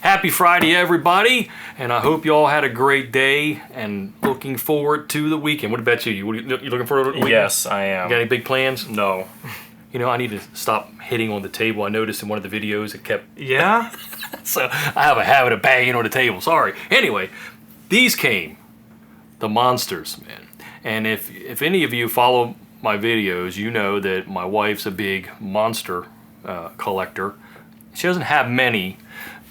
Happy Friday, everybody, and I hope you all had a great day and looking forward to the weekend. What about you? You looking forward to the weekend? Yes, I am. You got any big plans? No. You know, I need to stop hitting on the table. I noticed in one of the videos it kept... Yeah? So I have a habit of banging on the table. Sorry. Anyway, these came. The monsters, man. And if any of you follow my videos, you know that my wife's a big monster collector. She doesn't have many,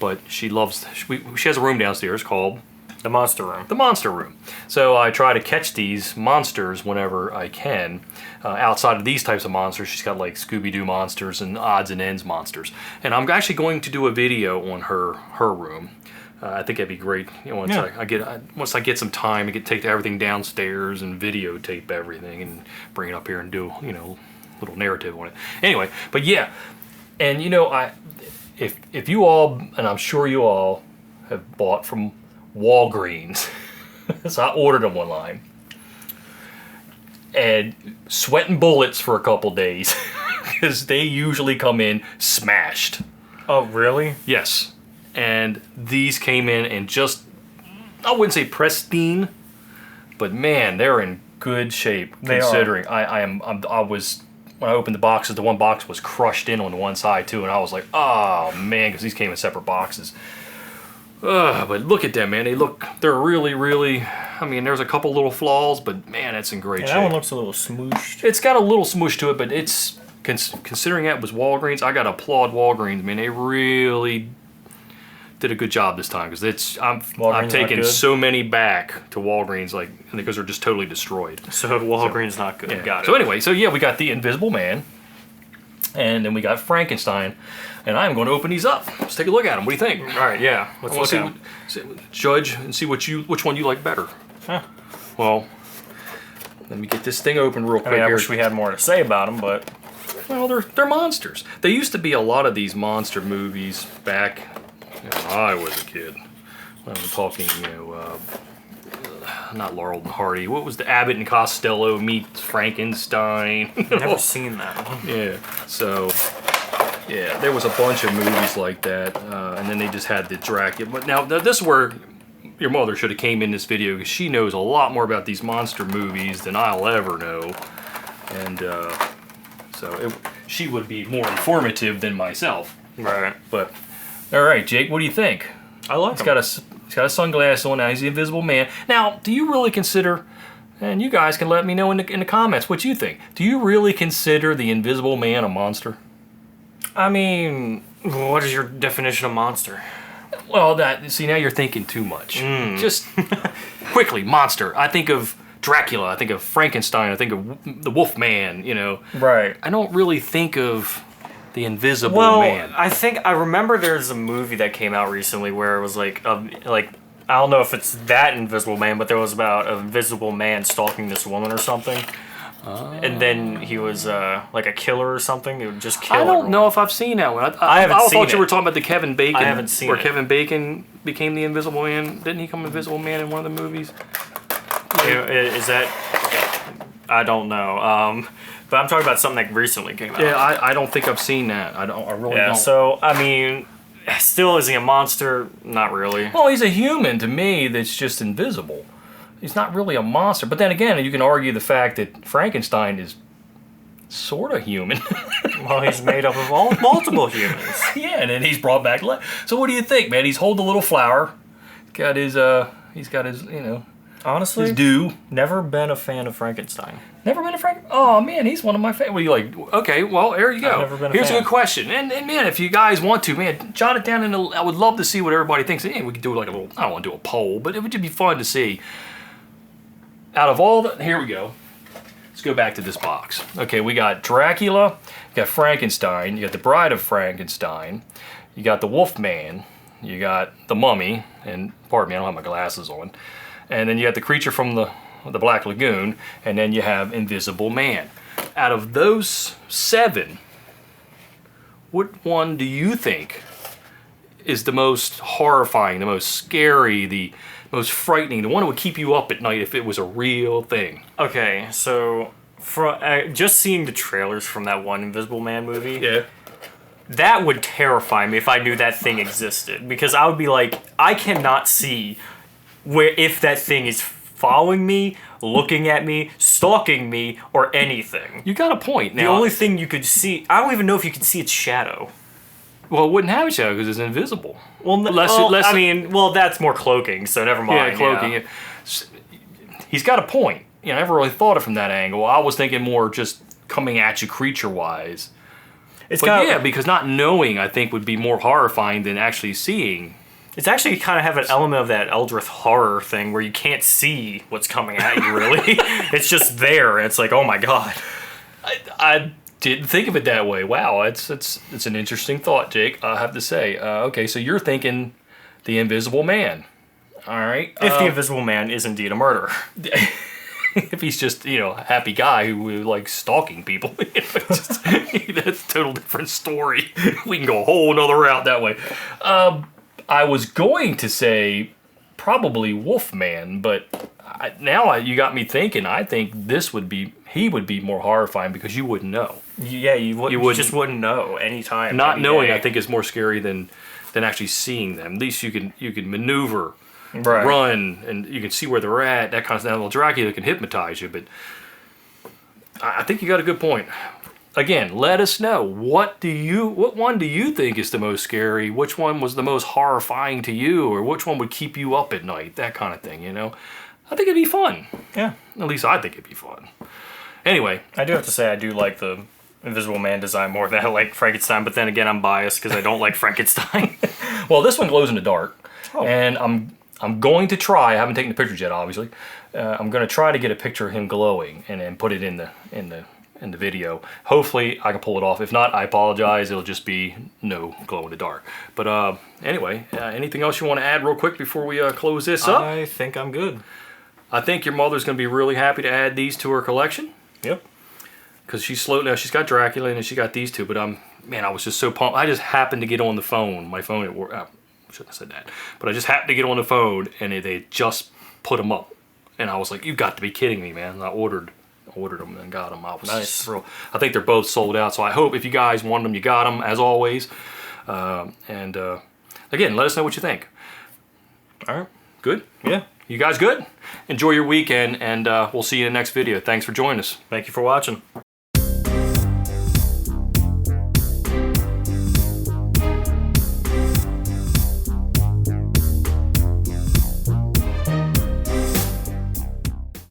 but she loves... She has a room downstairs called... The Monster Room. The Monster Room. So I try to catch these monsters whenever I can. Outside of these types of monsters, she's got like Scooby-Doo monsters and odds and ends monsters. And I'm actually going to do a video on her room. I think that'd be great. You know, once I get some time, I can take everything downstairs and videotape everything and bring it up here and do a little narrative on it. Anyway, but yeah, and if you all, and I'm sure you all have bought from Walgreens, so I ordered them online, and sweating bullets for a couple days because they usually come in smashed. Oh, really? Yes. And these came in and just, I wouldn't say pristine, but man, they're in good shape considering. I was, when I opened the boxes, the one box was crushed in on the one side too, and I was like, oh man, because these came in separate boxes. But look at them, man. They're really, really, I mean, there's a couple little flaws, but man, it's in great shape. That one looks a little smooshed. It's got a little smoosh to it, but it's, considering that was Walgreens, I gotta applaud Walgreens, man. They really did a good job this time, because I've taken so many back to Walgreens, like, because they're just totally destroyed. So Walgreens not good. Yeah. Got it. So anyway, we got the Invisible Man, and then we got Frankenstein, and I'm going to open these up. Let's take a look at them. What do you think? All right, yeah. Let's look at them. Judge and see which one you like better. Huh. Well, let me get this thing open real quick. I wish we had more to say about them, but well, they're monsters. There used to be a lot of these monster movies back when I was a kid. I'm talking, not Laurel and Hardy. What was the Abbott and Costello meets Frankenstein? Never seen that one. Yeah. So, yeah, there was a bunch of movies like that, and then they just had the Dracula. But now this is where your mother should have came in this video, because she knows a lot more about these monster movies than I'll ever know, and she would be more informative than myself. Right. But all right, Jake, what do you think? I like him. He's got a sunglasses on now. He's the Invisible Man. Now, do you really consider, and you guys can let me know in the comments what you think, do you really consider the Invisible Man a monster? I mean, what is your definition of monster? Well, see, now you're thinking too much. Just quickly, monster. I think of Dracula. I think of Frankenstein. I think of the Wolf Man, Right. I don't really think of the Invisible Man. I think I remember there's a movie that came out recently where it was like I don't know if it's that Invisible Man, but there was about an invisible man stalking this woman or something. And then he was like a killer or something. He would just kill everyone. I don't know if I've seen that one. I haven't seen thought you were talking about the Kevin Bacon. I haven't seen where it. Kevin Bacon became the Invisible Man. Didn't he become Invisible Man in one of the movies? Is that? I don't know. But I'm talking about something that recently came out. Yeah, I don't think I've seen that. I really don't. So I mean, still, is he a monster? Not really. Well, he's a human to me that's just invisible. He's not really a monster. But then again, you can argue the fact that Frankenstein is sort of human. Well, he's made up of multiple humans. Yeah, and then he's brought back. So what do you think, man? He's holding a little flower. He's got his, Honestly, his due. Never been a fan of Frankenstein. Never been a Frankenstein? Oh, man, he's one of my favorites. Well, you're like, okay, well, there you go. I've never been a Here's fan. a good question. And man, if you guys want to, man, jot it down I would love to see what everybody thinks. Hey, we could do like a little, I don't want to do a poll, but it would just be fun to see. Out of all here we go. Let's go back to this box. Okay, we got Dracula, you got Frankenstein, you got the Bride of Frankenstein, you got the Wolf Man, you got the Mummy, and pardon me, I don't have my glasses on. And then you got the creature from the Black Lagoon, and then you have Invisible Man. Out of those 7, what one do you think is the most horrifying, the most scary, the most frightening, the one that would keep you up at night if it was a real thing? Okay, so just seeing the trailers from that one Invisible Man movie, Yeah. That would terrify me if I knew that thing existed, because I would be like, I cannot see where if that thing is following me, looking at me, stalking me, or anything. You got a point. Now, The only thing you could see, I don't even know if you could see its shadow. well, it wouldn't have a shadow because it's invisible. Well, I mean, that's more cloaking, so never mind. Yeah, cloaking. Yeah. He's got a point. You know, I never really thought of it from that angle. I was thinking more just coming at you creature-wise. It's But kind yeah, of, because not knowing, I think, would be more horrifying than actually seeing. it's actually kind of have an element of that Eldritch horror thing where you can't see what's coming at you, really. It's just there, and it's like, oh my god. I didn't think of it that way. Wow, it's an interesting thought, Jake. I have to say. Okay, so you're thinking the Invisible Man. All right. If the Invisible Man is indeed a murderer. If he's just, a happy guy who likes stalking people, that's a total different story. We can go a whole nother route that way. I was going to say probably Wolfman, but now you got me thinking. I think he would be more horrifying because you wouldn't know. Yeah, you just wouldn't know anytime. Not any knowing, day. I think, is more scary than actually seeing them. At least you can maneuver. Right. Run, and you can see where they're at, that kind of stuff. Well, Dracula can hypnotize you, but I think you got a good point. Again, let us know. What one do you think is the most scary? Which one was the most horrifying to you? Or which one would keep you up at night? That kind of thing, I think it'd be fun. Yeah. At least I think it'd be fun. Anyway. I do have to say I do like the Invisible Man design more than I like Frankenstein, but then again, I'm biased because I don't like Frankenstein. Well, this one glows in the dark. Oh. And I'm going to try. I haven't taken the pictures yet, obviously. I'm going to try to get a picture of him glowing and then put it in the video. Hopefully, I can pull it off. If not, I apologize. It'll just be no glow in the dark. But anyway, anything else you want to add real quick before we close this up? I think I'm good. I think your mother's going to be really happy to add these to her collection. Yep. Because she's slow now. She's got Dracula and she got these two. But I was just so pumped. I just happened to get on the phone. My phone at work. Shouldn't have said that. But I just happened to get on the phone and they just put them up. And I was like, you've got to be kidding me, man. And I ordered them and got them. I was Nice. thrilled. I think they're both sold out. So I hope if you guys want them, you got them, as always. Again, let us know what you think. All right. Good? Yeah. You guys good? Enjoy your weekend, and we'll see you in the next video. Thanks for joining us. Thank you for watching.